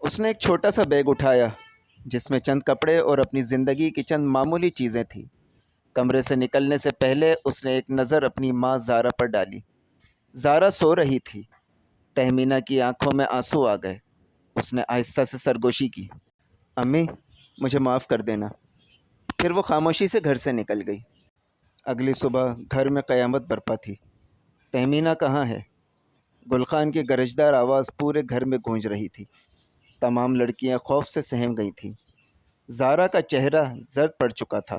اس نے ایک چھوٹا سا بیگ اٹھایا جس میں چند کپڑے اور اپنی زندگی کی چند معمولی چیزیں تھیں۔ کمرے سے نکلنے سے پہلے اس نے ایک نظر اپنی ماں زارا پر ڈالی۔ زارا سو رہی تھی۔ تہمینہ کی آنکھوں میں آنسو آ گئے۔ اس نے آہستہ سے سرگوشی کی، امی مجھے معاف کر دینا۔ پھر وہ خاموشی سے گھر سے نکل گئی۔ اگلی صبح گھر میں قیامت برپا تھی۔ تہمینہ کہاں ہے؟ گلخان کی گرجدار آواز پورے گھر میں گونج رہی تھی۔ تمام لڑکیاں خوف سے سہم گئی تھیں۔ زارا کا چہرہ زرد پڑ چکا تھا۔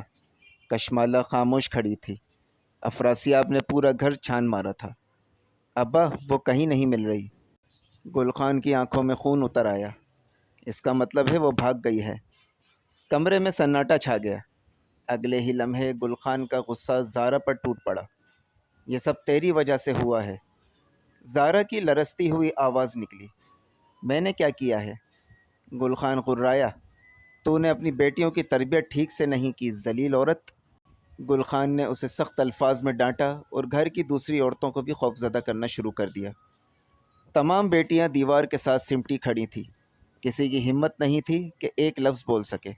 کشمالہ خاموش کھڑی تھی۔ افراسیاب نے پورا گھر چھان مارا تھا۔ ابا وہ کہیں نہیں مل رہی۔ گلخان کی آنکھوں میں خون اتر آیا۔ اس کا مطلب ہے وہ بھاگ گئی ہے۔ کمرے میں سناٹا چھا گیا۔ اگلے ہی لمحے گلخان کا غصہ زارا پر ٹوٹ پڑا۔ یہ سب تیری وجہ سے ہوا ہے۔ زارا کی لرزتی ہوئی آواز نکلی۔ میں نے کیا کیا ہے؟ گلخان غرایا۔ تو نے اپنی بیٹیوں کی تربیت ٹھیک سے نہیں کی، ذلیل عورت۔ گلخان نے اسے سخت الفاظ میں ڈانٹا اور گھر کی دوسری عورتوں کو بھی خوفزدہ کرنا شروع کر دیا۔ تمام بیٹیاں دیوار کے ساتھ سمٹی کھڑی تھیں۔ کسی کی ہمت نہیں تھی کہ ایک لفظ بول سکے۔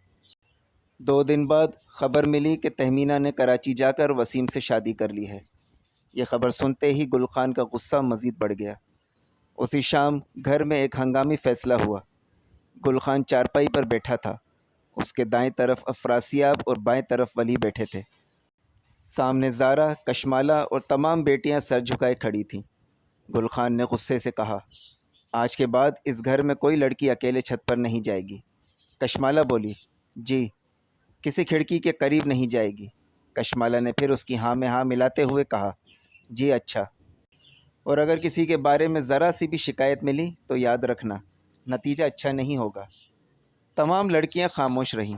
2 دن بعد خبر ملی کہ تہمینہ نے کراچی جا کر وسیم سے شادی کر لی ہے۔ یہ خبر سنتے ہی گلخان کا غصہ مزید بڑھ گیا۔ اسی شام گھر میں ایک ہنگامی فیصلہ ہوا۔ گلخان چارپائی پر بیٹھا تھا۔ اس کے دائیں طرف افراسیاب اور بائیں طرف ولی بیٹھے تھے۔ سامنے زارا، کشمالہ اور تمام بیٹیاں سر جھکائے کھڑی تھیں۔ گلخان نے غصے سے کہا، آج کے بعد اس گھر میں کوئی لڑکی اکیلے چھت پر نہیں جائے گی۔ کشمالہ بولی، جی۔ کسی کھڑکی کے قریب نہیں جائے گی۔ کشمالہ نے پھر اس کی ہاں میں ہاں ملاتے ہوئے کہا، جی اچھا۔ اور اگر کسی کے بارے میں ذرا سی بھی شکایت ملی تو یاد رکھنا، نتیجہ اچھا نہیں ہوگا۔ تمام لڑکیاں خاموش رہیں۔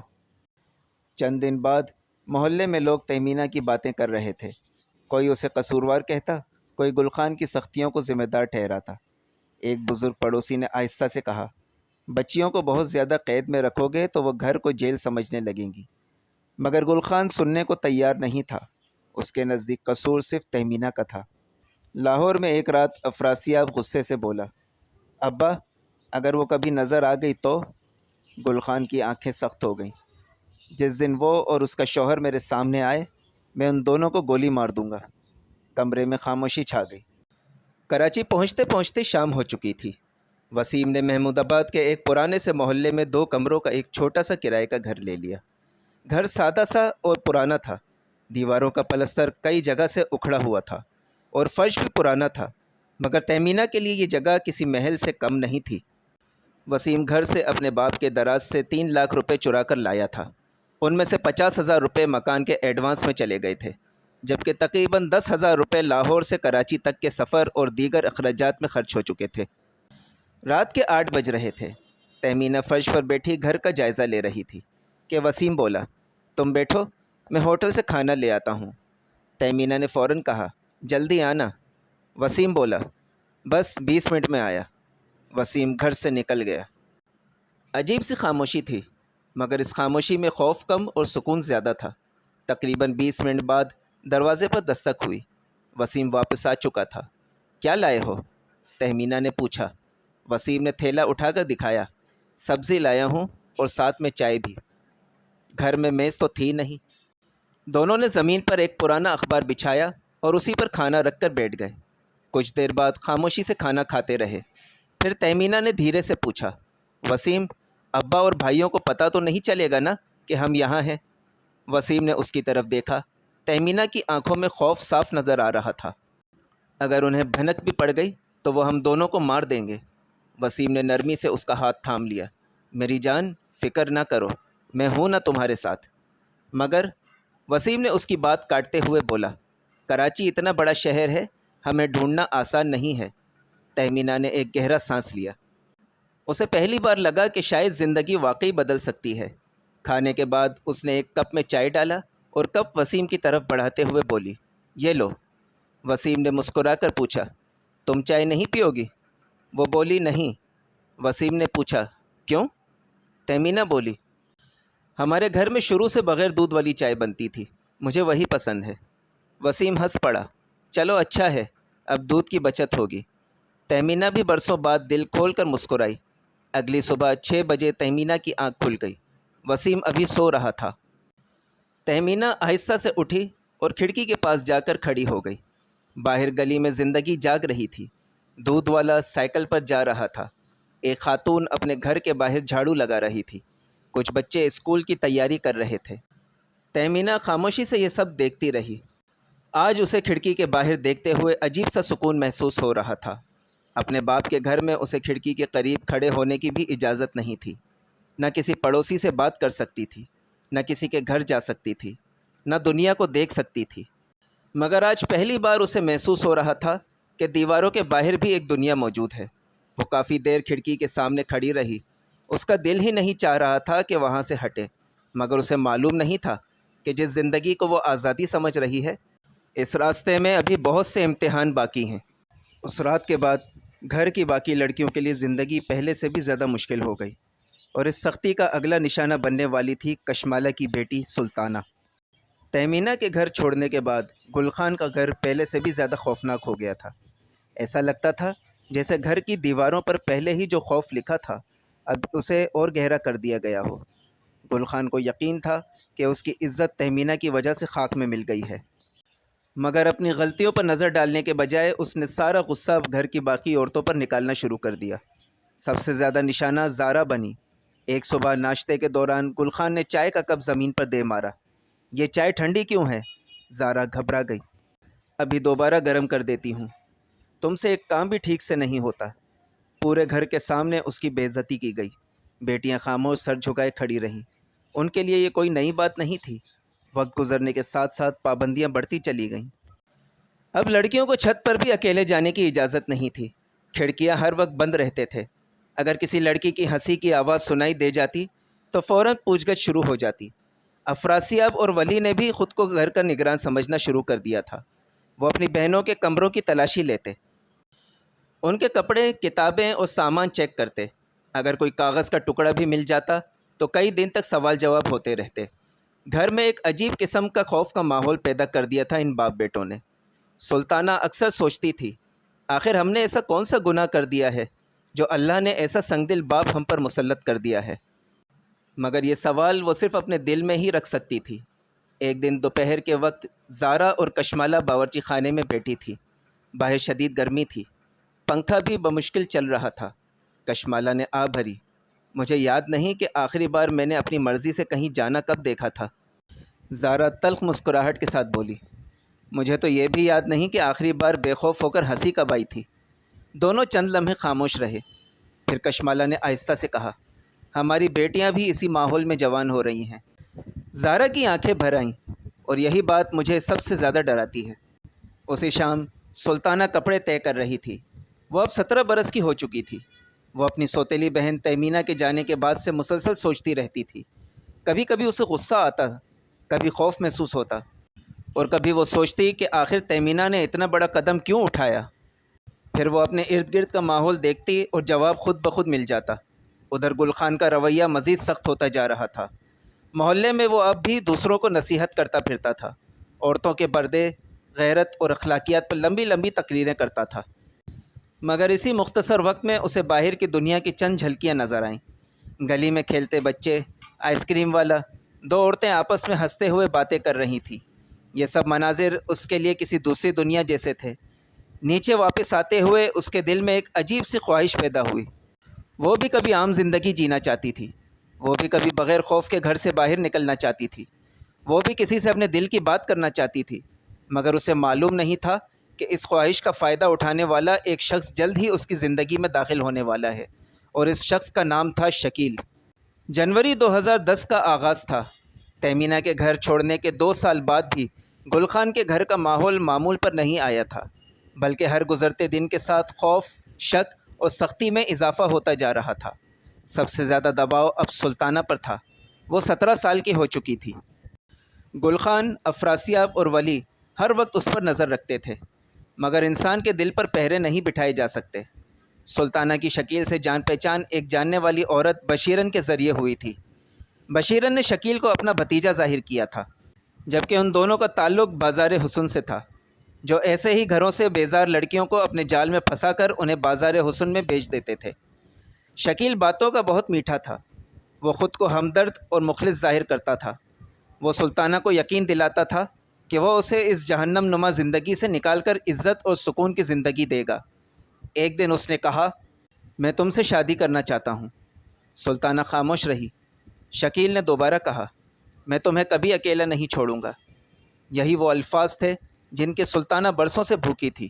چند دن بعد محلے میں لوگ تہمینہ کی باتیں کر رہے تھے۔ کوئی اسے قصوروار کہتا، کوئی گلخان کی سختیوں کو ذمہ دار ٹھہراتا۔ ایک بزرگ پڑوسی نے آہستہ سے کہا، بچیوں کو بہت زیادہ قید میں رکھو گے تو وہ گھر کو جیل سمجھنے لگیں گی۔ مگر گلخان سننے کو تیار نہیں تھا۔ اس کے نزدیک قصور صرف تہمینہ کا تھا۔ لاہور میں ایک رات افراسیاب غصے سے بولا، ابا اگر وہ کبھی نظر آ گئی تو؟ گلخان کی آنکھیں سخت ہو گئیں۔ جس دن وہ اور اس کا شوہر میرے سامنے آئے، میں ان دونوں کو گولی مار دوں گا۔ کمرے میں خاموشی چھا گئی۔ کراچی پہنچتے پہنچتے شام ہو چکی تھی۔ وسیم نے محمود آباد کے ایک پرانے سے محلے میں 2 کمروں کا ایک چھوٹا سا کرائے کا گھر لے لیا۔ گھر سادہ سا اور پرانا تھا۔ دیواروں کا پلستر کئی جگہ سے اکھڑا ہوا تھا اور فرش بھی پرانا تھا، مگر تہمینہ کے لیے یہ جگہ کسی محل سے کم نہیں تھی۔ وسیم گھر سے اپنے باپ کے دراز سے 3 لاکھ روپے چرا کر لایا تھا۔ ان میں سے 50,000 روپے مکان کے ایڈوانس میں چلے گئے تھے، جبکہ تقریباً 10,000 روپے لاہور سے کراچی تک کے سفر اور دیگر اخراجات میں خرچ ہو چکے تھے۔ رات کے 8 بج رہے تھے۔ تہمینہ فرش پر بیٹھی گھر کا جائزہ لے رہی تھی کہ وسیم بولا، تم بیٹھو، میں ہوٹل سے کھانا لے آتا ہوں۔ تہمینہ نے فوراً کہا، جلدی آنا۔ وسیم بولا، بس 20 منٹ میں آیا۔ وسیم گھر سے نکل گیا۔ عجیب سی خاموشی تھی، مگر اس خاموشی میں خوف کم اور سکون زیادہ تھا۔ تقریباً 20 منٹ بعد دروازے پر دستک ہوئی۔ وسیم واپس آ چکا تھا۔ کیا لائے ہو؟ تہمینہ نے پوچھا۔ وسیم نے تھیلا اٹھا کر دکھایا، سبزی لایا ہوں اور ساتھ میں چائے بھی۔ گھر میں میز تو تھی نہیں۔ دونوں نے زمین پر ایک پرانا اخبار بچھایا اور اسی پر کھانا رکھ کر بیٹھ گئے۔ کچھ دیر بعد خاموشی سے کھانا کھاتے رہے۔ پھر تہمینہ نے دھیرے سے پوچھا، وسیم ابا اور بھائیوں کو پتہ تو نہیں چلے گا نا کہ ہم یہاں ہیں؟ وسیم نے اس کی طرف دیکھا۔ تہمینہ کی آنکھوں میں خوف صاف نظر آ رہا تھا۔ اگر انہیں بھنک بھی پڑ گئی تو وہ ہم دونوں کو مار دیں گے۔ وسیم نے نرمی سے اس کا ہاتھ تھام لیا۔ میری جان فکر نہ کرو، میں ہوں نا تمہارے ساتھ۔ مگر وسیم نے اس کی بات کاٹتے ہوئے بولا، کراچی اتنا بڑا شہر ہے، ہمیں ڈھونڈنا آسان نہیں ہے۔ تہمینہ نے ایک گہرا سانس لیا۔ اسے پہلی بار لگا کہ شاید زندگی واقعی بدل سکتی ہے۔ کھانے کے بعد اس نے ایک کپ میں چائے ڈالا اور کپ وسیم کی طرف بڑھاتے ہوئے بولی، یہ لو۔ وسیم نے مسکرا کر پوچھا، تم چائے نہیں پیو گی؟ وہ بولی، نہیں۔ وسیم نے پوچھا، کیوں؟ تہمینہ بولی، ہمارے گھر میں شروع سے بغیر دودھ والی چائے بنتی تھی، مجھے وہی پسند ہے۔ وسیم ہنس پڑا، چلو اچھا ہے، اب دودھ کی بچت ہوگی۔ تہمینہ بھی برسوں بعد دل کھول کر مسکرائی، اگلی صبح 6 بجے تہمینہ کی آنکھ کھل گئی۔ وسیم ابھی سو رہا تھا۔ تہمینہ آہستہ سے اٹھی اور کھڑکی کے پاس جا کر کھڑی ہو گئی۔ باہر گلی میں زندگی جاگ رہی تھی۔ دودھ والا سائیکل پر جا رہا تھا۔ ایک خاتون اپنے گھر کے باہر جھاڑو لگا رہی تھی۔ کچھ بچے اسکول کی تیاری کر رہے تھے۔ تہمینہ خاموشی سے یہ سب دیکھتی رہی۔ آج اسے کھڑکی کے باہر دیکھتے ہوئے عجیب سا سکون محسوس ہو رہا تھا۔ اپنے باپ کے گھر میں اسے کھڑکی کے قریب کھڑے ہونے کی بھی اجازت نہیں تھی۔ نہ کسی پڑوسی سے بات کر سکتی تھی، نہ کسی کے گھر جا سکتی تھی، نہ دنیا کو دیکھ سکتی تھی۔ مگر آج پہلی بار اسے محسوس ہو رہا تھا کہ دیواروں کے باہر بھی ایک دنیا موجود ہے۔ وہ کافی دیر کھڑکی کے سامنے کھڑی رہی۔ اس کا دل ہی نہیں چاہ رہا تھا کہ وہاں سے ہٹے، مگر اسے معلوم نہیں تھا کہ جس زندگی کو وہ آزادی سمجھ رہی ہے، اس راستے میں ابھی بہت سے امتحان باقی ہیں۔ اس رات کے بعد گھر کی باقی لڑکیوں کے لیے زندگی پہلے سے بھی زیادہ مشکل ہو گئی، اور اس سختی کا اگلا نشانہ بننے والی تھی کشمالہ کی بیٹی سلطانہ۔ تہمینہ کے گھر چھوڑنے کے بعد گل خان کا گھر پہلے سے بھی زیادہ خوفناک ہو گیا تھا۔ ایسا لگتا تھا جیسے گھر کی دیواروں پر پہلے ہی جو خوف لکھا تھا اب اسے اور گہرا کر دیا گیا ہو۔ گل خان کو یقین تھا کہ اس کی عزت تہمینہ کی وجہ سے خاک میں مل گئی ہے، مگر اپنی غلطیوں پر نظر ڈالنے کے بجائے اس نے سارا غصہ گھر کی باقی عورتوں پر نکالنا شروع کر دیا۔ سب سے زیادہ نشانہ زارا بنی۔ ایک صبح ناشتے کے دوران گل خان نے چائے کا کپ زمین پر دے مارا۔ یہ چائے ٹھنڈی کیوں ہے؟ زارا گھبرا گئی۔ ابھی دوبارہ گرم کر دیتی ہوں۔ تم سے ایک کام بھی ٹھیک سے نہیں ہوتا۔ پورے گھر کے سامنے اس کی بے عزتی کی گئی۔ بیٹیاں خاموش سر جھکائے کھڑی رہیں۔ ان کے لیے یہ کوئی نئی بات نہیں تھی۔ وقت گزرنے کے ساتھ ساتھ پابندیاں بڑھتی چلی گئیں۔ اب لڑکیوں کو چھت پر بھی اکیلے جانے کی اجازت نہیں تھی۔ کھڑکیاں ہر وقت بند رہتے تھے۔ اگر کسی لڑکی کی ہنسی کی آواز سنائی دے جاتی تو فوراً پوچھ گچھ شروع ہو جاتی۔ افراسیاب اور ولی نے بھی خود کو گھر کا نگران سمجھنا شروع کر دیا تھا۔ وہ اپنی بہنوں کے کمروں کی تلاشی لیتے، ان کے کپڑے، کتابیں اور سامان چیک کرتے۔ اگر کوئی کاغذ کا ٹکڑا بھی مل جاتا تو کئی دن تک سوال جواب ہوتے رہتے۔ گھر میں ایک عجیب قسم کا خوف کا ماحول پیدا کر دیا تھا ان باپ بیٹوں نے۔ سلطانہ اکثر سوچتی تھی، آخر ہم نے ایسا کون سا گناہ کر دیا ہے جو اللہ نے ایسا سنگ دل باپ ہم پر مسلط کر دیا ہے؟ مگر یہ سوال وہ صرف اپنے دل میں ہی رکھ سکتی تھی۔ ایک دن دوپہر کے وقت زارا اور کشمالہ باورچی خانے میں بیٹھی تھی۔ باہر شدید گرمی تھی، پنکھا بھی بمشکل چل رہا تھا۔ کشمالہ نے آہ بھری، مجھے یاد نہیں کہ آخری بار میں نے اپنی مرضی سے کہیں جانا کب دیکھا تھا۔ زارا تلخ مسکراہٹ کے ساتھ بولی، مجھے تو یہ بھی یاد نہیں کہ آخری بار بے خوف ہو کر ہنسی کب آئی تھی۔ دونوں چند لمحے خاموش رہے۔ پھر کشمالہ نے آہستہ سے کہا، ہماری بیٹیاں بھی اسی ماحول میں جوان ہو رہی ہیں۔ زارا کی آنکھیں بھر آئیں، اور یہی بات مجھے سب سے زیادہ ڈراتی ہے۔ اسی شام سلطانہ کپڑے طے کر رہی تھی۔ وہ اب 17 برس کی ہو چکی تھی۔ وہ اپنی سوتیلی بہن تہمینہ کے جانے کے بعد سے مسلسل سوچتی رہتی تھی۔ کبھی کبھی اسے غصہ آتا، کبھی خوف محسوس ہوتا، اور کبھی وہ سوچتی کہ آخر تہمینہ نے اتنا بڑا قدم کیوں اٹھایا۔ پھر وہ اپنے ارد گرد کا ماحول دیکھتی اور جواب خود بخود مل جاتا۔ ادھر گل خان کا رویہ مزید سخت ہوتا جا رہا تھا۔ محلے میں وہ اب بھی دوسروں کو نصیحت کرتا پھرتا تھا۔ عورتوں کے پردے، غیرت اور اخلاقیات پر لمبی لمبی تقریریں کرتا تھا۔ مگر اسی مختصر وقت میں اسے باہر کی دنیا کی چند جھلکیاں نظر آئیں۔ گلی میں کھیلتے بچے، آئس کریم والا، دو عورتیں آپس میں ہنستے ہوئے باتیں کر رہی تھیں۔ یہ سب مناظر اس کے لیے کسی دوسری دنیا جیسے تھے۔ نیچے واپس آتے ہوئے اس کے دل میں ایک عجیب سی خواہش پیدا ہوئی۔ وہ بھی کبھی عام زندگی جینا چاہتی تھی۔ وہ بھی کبھی بغیر خوف کے گھر سے باہر نکلنا چاہتی تھی۔ وہ بھی کسی سے اپنے دل کی بات کرنا چاہتی تھی، مگر اسے معلوم نہیں تھا کہ اس خواہش کا فائدہ اٹھانے والا ایک شخص جلد ہی اس کی زندگی میں داخل ہونے والا ہے، اور اس شخص کا نام تھا شکیل۔ جنوری 2010 کا آغاز تھا۔ تہمینہ کے گھر چھوڑنے کے 2 سال بعد بھی گل خان کے گھر کا ماحول معمول پر نہیں آیا تھا، بلکہ ہر گزرتے دن کے ساتھ خوف، شک اور سختی میں اضافہ ہوتا جا رہا تھا۔ سب سے زیادہ دباؤ اب سلطانہ پر تھا۔ وہ 17 سال کی ہو چکی تھی۔ گل خان، افراسیاب اور ولی ہر وقت اس پر نظر رکھتے تھے، مگر انسان کے دل پر پہرے نہیں بٹھائے جا سکتے۔ سلطانہ کی شکیل سے جان پہچان ایک جاننے والی عورت بشیرن کے ذریعے ہوئی تھی۔ بشیرن نے شکیل کو اپنا بھتیجا ظاہر کیا تھا، جبکہ ان دونوں کا تعلق بازار حسن سے تھا، جو ایسے ہی گھروں سے بیزار لڑکیوں کو اپنے جال میں پھنسا کر انہیں بازار حسن میں بیچ دیتے تھے۔ شکیل باتوں کا بہت میٹھا تھا۔ وہ خود کو ہمدرد اور مخلص ظاہر کرتا تھا۔ وہ سلطانہ کو یقین دلاتا تھا کہ وہ اسے اس جہنم نما زندگی سے نکال کر عزت اور سکون کی زندگی دے گا۔ ایک دن اس نے کہا، میں تم سے شادی کرنا چاہتا ہوں۔ سلطانہ خاموش رہی۔ شکیل نے دوبارہ کہا، میں تمہیں کبھی اکیلا نہیں چھوڑوں گا۔ یہی وہ الفاظ تھے جن کے سلطانہ برسوں سے بھوکی تھی۔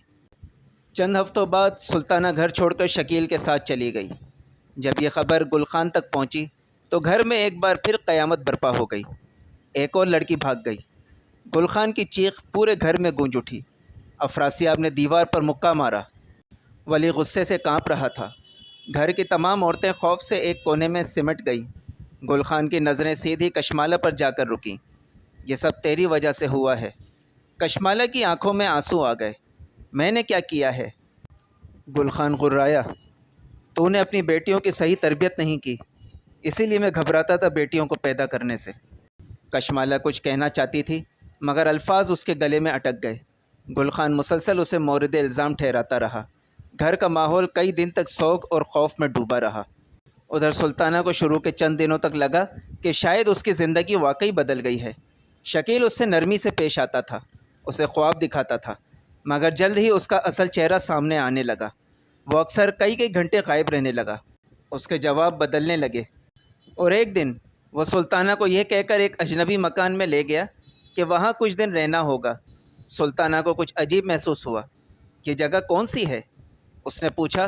چند ہفتوں بعد سلطانہ گھر چھوڑ کر شکیل کے ساتھ چلی گئی۔ جب یہ خبر گل خان تک پہنچی تو گھر میں ایک بار پھر قیامت برپا ہو گئی۔ ایک اور لڑکی بھاگ گئی۔ گل خان کی چیخ پورے گھر میں گونج اٹھی۔ افراسیاب نے دیوار پر مکہ مارا۔ ولی غصے سے کانپ رہا تھا۔ گھر کی تمام عورتیں خوف سے ایک کونے میں سمٹ گئیں۔ گل خان کی نظریں سیدھی کشمالہ پر جا کر رکیں۔ یہ سب تیری وجہ سے ہوا ہے۔ کشمالہ کی آنکھوں میں آنسو آ گئے۔ میں نے کیا کیا ہے؟ گل خان غرایا، تو نے اپنی بیٹیوں کی صحیح تربیت نہیں کی، اسی لیے میں گھبراتا تھا بیٹیوں کو پیدا کرنے سے۔ کشمالہ کچھ کہنا چاہتی تھی مگر الفاظ اس کے گلے میں اٹک گئے۔ گل خان مسلسل اسے مورد الزام ٹھہراتا رہا۔ گھر کا ماحول کئی دن تک سوگ اور خوف میں ڈوبا رہا۔ ادھر سلطانہ کو شروع کے چند دنوں تک لگا کہ شاید اس کی زندگی واقعی بدل گئی ہے۔ شکیل اس سے نرمی سے پیش آتا تھا، اسے خواب دکھاتا تھا، مگر جلد ہی اس کا اصل چہرہ سامنے آنے لگا۔ وہ اکثر کئی گھنٹے غائب رہنے لگا۔ اس کے جواب بدلنے لگے، اور ایک دن وہ سلطانہ کو یہ کہہ کر ایک اجنبی مکان میں لے گیا کہ وہاں کچھ دن رہنا ہوگا۔ سلطانہ کو کچھ عجیب محسوس ہوا۔ یہ جگہ کون سی ہے؟ اس نے پوچھا۔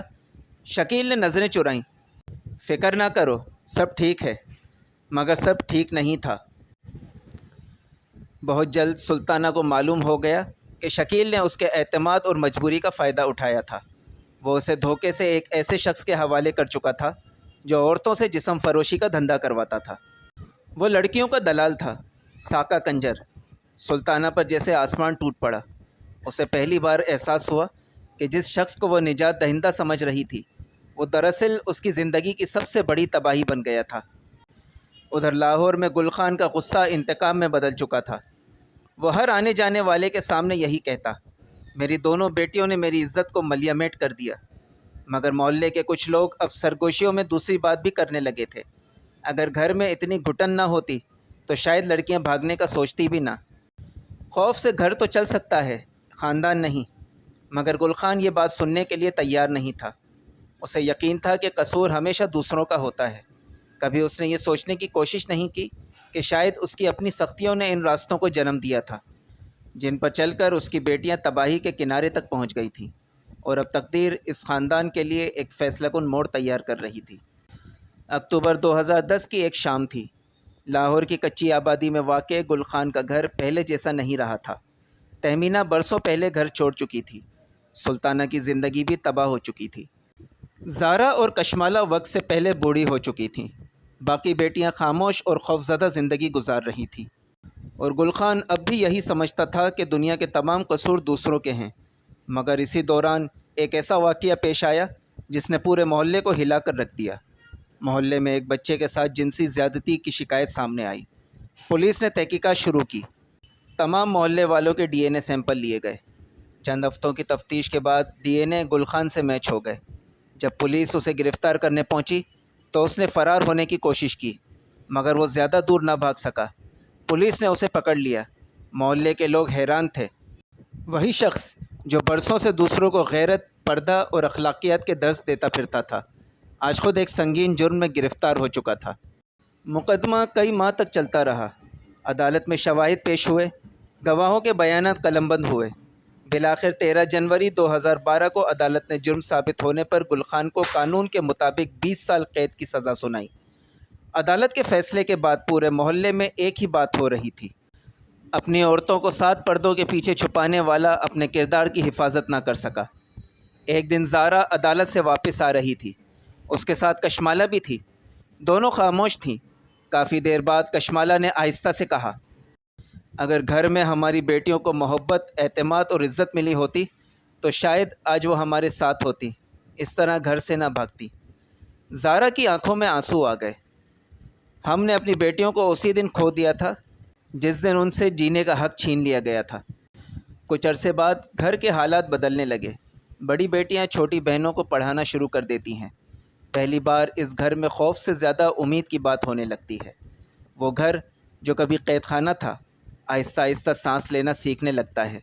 شکیل نے نظریں چرائیں۔ فکر نہ کرو، سب ٹھیک ہے۔ مگر سب ٹھیک نہیں تھا۔ بہت جلد سلطانہ کو معلوم ہو گیا کہ شکیل نے اس کے اعتماد اور مجبوری کا فائدہ اٹھایا تھا۔ وہ اسے دھوکے سے ایک ایسے شخص کے حوالے کر چکا تھا جو عورتوں سے جسم فروشی کا دھندا کرواتا تھا۔ وہ لڑکیوں کا دلال تھا، ساکا کنجر۔ سلطانہ پر جیسے آسمان ٹوٹ پڑا۔ اسے پہلی بار احساس ہوا کہ جس شخص کو وہ نجات دہندہ سمجھ رہی تھی، وہ دراصل اس کی زندگی کی سب سے بڑی تباہی بن گیا تھا۔ ادھر لاہور میں گل خان کا غصہ انتقام میں بدل چکا تھا۔ وہ ہر آنے جانے والے کے سامنے یہی کہتا، میری دونوں بیٹیوں نے میری عزت کو ملیہ میٹ کر دیا۔ مگر محلے کے کچھ لوگ اب سرگوشیوں میں دوسری بات بھی کرنے لگے تھے۔ اگر گھر میں اتنی گھٹن نہ ہوتی تو شاید لڑکیاں بھاگنے کا سوچتی بھی نہ۔ خوف سے گھر تو چل سکتا ہے، خاندان نہیں۔ مگر گل خان یہ بات سننے کے لیے تیار نہیں تھا۔ اسے یقین تھا کہ قصور ہمیشہ دوسروں کا ہوتا ہے۔ کبھی اس نے یہ سوچنے کی کوشش نہیں کی کہ شاید اس کی اپنی سختیوں نے ان راستوں کو جنم دیا تھا جن پر چل کر اس کی بیٹیاں تباہی کے کنارے تک پہنچ گئی تھیں، اور اب تقدیر اس خاندان کے لیے ایک فیصلہ کن موڑ تیار کر رہی تھی۔ اکتوبر 2010 کی ایک شام تھی۔ لاہور کی کچی آبادی میں واقع گل خان کا گھر پہلے جیسا نہیں رہا تھا۔ تہمینہ برسوں پہلے گھر چھوڑ چکی تھی۔ سلطانہ کی زندگی بھی تباہ ہو چکی تھی۔ زارا اور کشمالہ وقت سے پہلے بوڑھی ہو چکی تھیں۔ باقی بیٹیاں خاموش اور خوفزدہ زندگی گزار رہی تھیں، اور گل خان اب بھی یہی سمجھتا تھا کہ دنیا کے تمام قصور دوسروں کے ہیں۔ مگر اسی دوران ایک ایسا واقعہ پیش آیا جس نے پورے محلے کو ہلا کر رکھ دیا۔ محلے میں ایک بچے کے ساتھ جنسی زیادتی کی شکایت سامنے آئی۔ پولیس نے تحقیقات شروع کی۔ تمام محلے والوں کے ڈی این اے سیمپل لیے گئے۔ چند ہفتوں کی تفتیش کے بعد ڈی این اے گل خان سے میچ ہو گئے۔ جب پولیس اسے گرفتار کرنے پہنچی تو اس نے فرار ہونے کی کوشش کی، مگر وہ زیادہ دور نہ بھاگ سکا۔ پولیس نے اسے پکڑ لیا۔ محلے کے لوگ حیران تھے۔ وہی شخص جو برسوں سے دوسروں کو غیرت، پردہ اور اخلاقیات کے درس دیتا پھرتا تھا، آج خود ایک سنگین جرم میں گرفتار ہو چکا تھا۔ مقدمہ کئی ماہ تک چلتا رہا۔ عدالت میں شواہد پیش ہوئے، گواہوں کے بیانات قلم بند ہوئے۔ بالآخر 13 جنوری 2012 کو عدالت نے جرم ثابت ہونے پر گل خان کو قانون کے مطابق 20 سال قید کی سزا سنائی۔ عدالت کے فیصلے کے بعد پورے محلے میں ایک ہی بات ہو رہی تھی، اپنی عورتوں کو 7 پردوں کے پیچھے چھپانے والا اپنے کردار کی حفاظت نہ کر سکا۔ ایک دن زارا عدالت سے واپس آ رہی تھی۔ اس کے ساتھ کشمالہ بھی تھی۔ دونوں خاموش تھیں۔ کافی دیر بعد کشمالہ نے آہستہ سے کہا، اگر گھر میں ہماری بیٹیوں کو محبت، اعتماد اور عزت ملی ہوتی تو شاید آج وہ ہمارے ساتھ ہوتی، اس طرح گھر سے نہ بھاگتی۔ زارا کی آنکھوں میں آنسو آ گئے۔ ہم نے اپنی بیٹیوں کو اسی دن کھو دیا تھا جس دن ان سے جینے کا حق چھین لیا گیا تھا۔ کچھ عرصے بعد گھر کے حالات بدلنے لگے۔ بڑی بیٹیاں چھوٹی بہنوں کو پڑھانا شروع کر دیتی ہیں۔ پہلی بار اس گھر میں خوف سے زیادہ امید کی بات ہونے لگتی ہے۔ وہ گھر جو کبھی قید خانہ تھا، آہستہ آہستہ سانس لینا سیکھنے لگتا ہے۔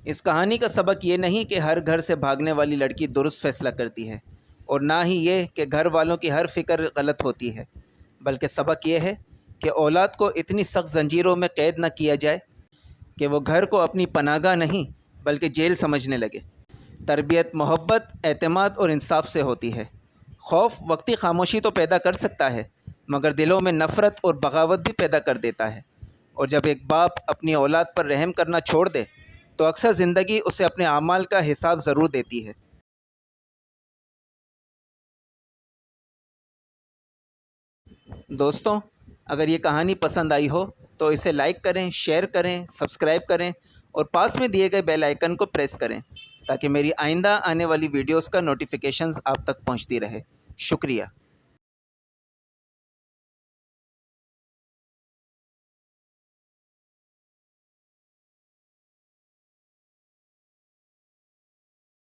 اس کہانی کا سبق یہ نہیں کہ ہر گھر سے بھاگنے والی لڑکی درست فیصلہ کرتی ہے، اور نہ ہی یہ کہ گھر والوں کی ہر فکر غلط ہوتی ہے، بلکہ سبق یہ ہے کہ اولاد کو اتنی سخت زنجیروں میں قید نہ کیا جائے کہ وہ گھر کو اپنی پناہ گاہ نہیں بلکہ جیل سمجھنے لگے۔ تربیت محبت، اعتماد اور انصاف سے ہوتی ہے۔ خوف وقتی خاموشی تو پیدا کر سکتا ہے، مگر دلوں میں نفرت اور بغاوت بھی پیدا کر دیتا ہے، اور جب ایک باپ اپنی اولاد پر رحم کرنا چھوڑ دے تو اکثر زندگی اسے اپنے اعمال کا حساب ضرور دیتی ہے۔ دوستوں، اگر یہ کہانی پسند آئی ہو تو اسے لائک کریں، شیئر کریں، سبسکرائب کریں اور پاس میں دیے گئے بیل آئیکن کو پریس کریں تاکہ میری آئندہ آنے والی ویڈیوز کا نوٹیفیکیشنز آپ تک پہنچتی رہے۔ شکریہ۔